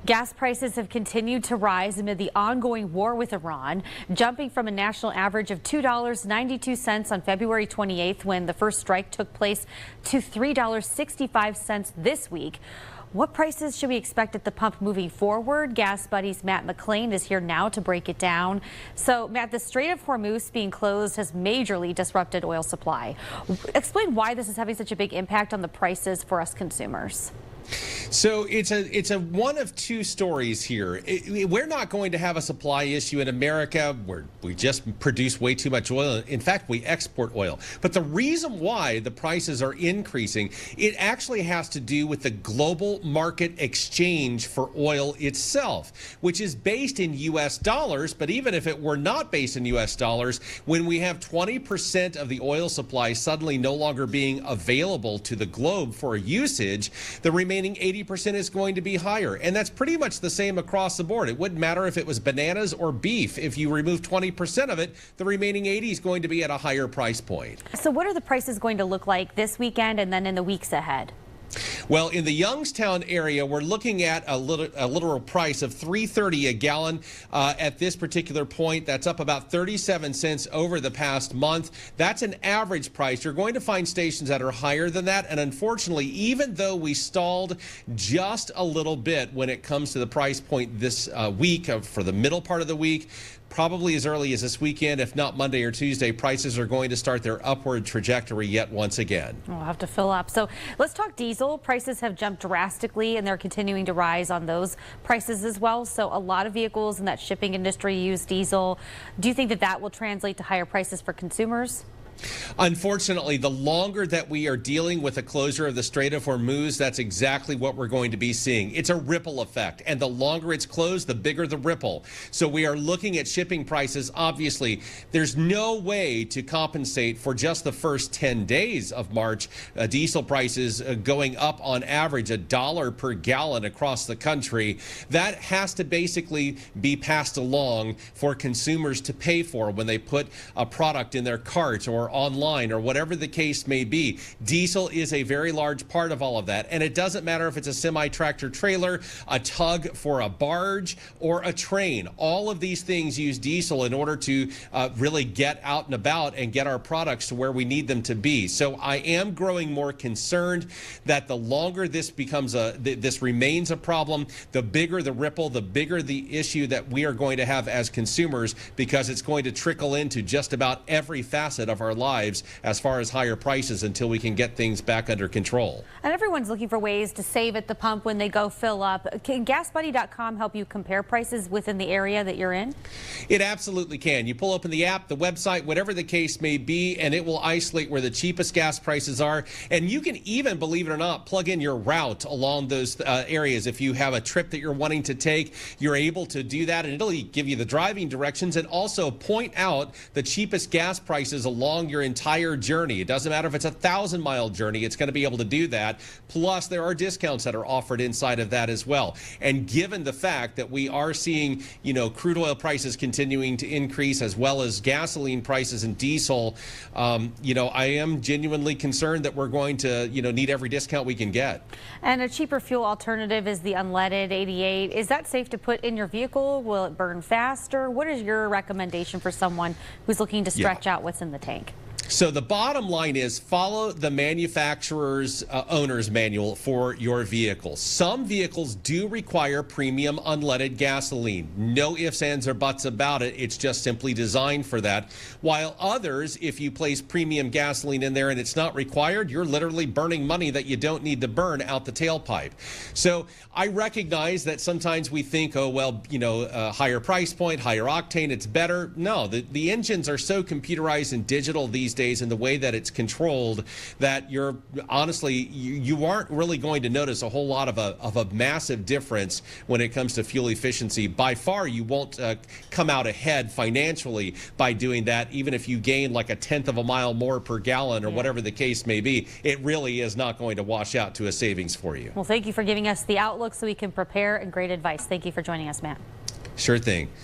Gas prices have continued to rise amid the ongoing war with Iran, jumping from a national average of $2.92 on February 28th when the first strike took place to $3.65 this week. What prices should we expect at the pump moving forward? Gas Buddy's Matt McLean is here now to break it down. So, Matt, the Strait of Hormuz being closed has majorly disrupted oil supply. Explain why this is having such a big impact on the prices for us consumers. So it's a one of two stories here. We're not going to have a supply issue in America where we just produce way too much oil. In fact, we export oil. But the reason why the prices are increasing, it actually has to do with the global market exchange for oil itself, which is based in U.S. dollars. But even if it were not based in U.S. dollars, when we have 20% of the oil supply suddenly no longer being available to the globe for usage, the remaining 80% is going to be higher. And that's pretty much the same across the board. It wouldn't matter if it was bananas or beef. If you remove 20% of it, the remaining 80 is going to be at a higher price point. So what are the prices going to look like this weekend and then in the weeks ahead? Well, in the Youngstown area, we're looking at a literal price of $3.30 a gallon at this particular point. That's up about 37 cents over the past month. That's an average price. You're going to find stations that are higher than that. And unfortunately, even though we stalled just a little bit when it comes to the price point this week for the middle part of the week, probably as early as this weekend, if not Monday or Tuesday, prices are going to start their upward trajectory yet once again. We'll have to fill up. So let's talk diesel. Prices have jumped drastically and they're continuing to rise on those prices as well. So a lot of vehicles in that shipping industry use diesel. Do you think that that will translate to higher prices for consumers? Unfortunately, the longer that we are dealing with the closure of the Strait of Hormuz, that's exactly what we're going to be seeing. It's a ripple effect, and the longer it's closed, the bigger the ripple. So we are looking at shipping prices. Obviously, there's no way to compensate for just the first 10 days of March. Diesel prices going up on average $1 per gallon across the country. That has to basically be passed along for consumers to pay for when they put a product in their cart or online or whatever the case may be. Diesel is a very large part of all of that. And it doesn't matter if it's a semi-tractor trailer, a tug for a barge, or a train. All of these things use diesel in order to really get out and about and get our products to where we need them to be. So I am growing more concerned that the longer this becomes this remains a problem, the bigger the ripple, the bigger the issue that we are going to have as consumers, because it's going to trickle into just about every facet of our lives as far as higher prices until we can get things back under control. And everyone's looking for ways to save at the pump when they go fill up. Can GasBuddy.com help you compare prices within the area that you're in? It absolutely can. You pull open the app, the website, whatever the case may be, and it will isolate where the cheapest gas prices are. And you can even, believe it or not, plug in your route along those areas. If you have a trip that you're wanting to take, you're able to do that, and it'll give you the driving directions and also point out the cheapest gas prices along your entire journey. It doesn't matter if it's a 1,000-mile journey, it's going to be able to do that. Plus, there are discounts that are offered inside of that as well. And given the fact that we are seeing, crude oil prices continuing to increase, as well as gasoline prices and diesel, I am genuinely concerned that we're going to, need every discount we can get. And a cheaper fuel alternative is the unleaded 88. Is that safe to put in your vehicle? Will it burn faster? What is your recommendation for someone who's looking to stretch out what's in the tank? So the bottom line is follow the manufacturer's owner's manual for your vehicle. Some vehicles do require premium unleaded gasoline. No ifs, ands, or buts about it. It's just simply designed for that. While others, if you place premium gasoline in there and it's not required, you're literally burning money that you don't need to burn out the tailpipe. So I recognize that sometimes we think, oh, well, higher price point, higher octane, it's better. No, the engines are so computerized and digital these days in the way that it's controlled that you're honestly you aren't really going to notice a whole lot of a massive difference when it comes to fuel efficiency. By far, you won't come out ahead financially by doing that, even if you gain like 1/10 of a mile more per gallon or whatever the case may be. It really is not going to wash out to a savings for you. Well, thank you for giving us the outlook so we can prepare, and great advice. Thank you for joining us, Matt. Sure thing.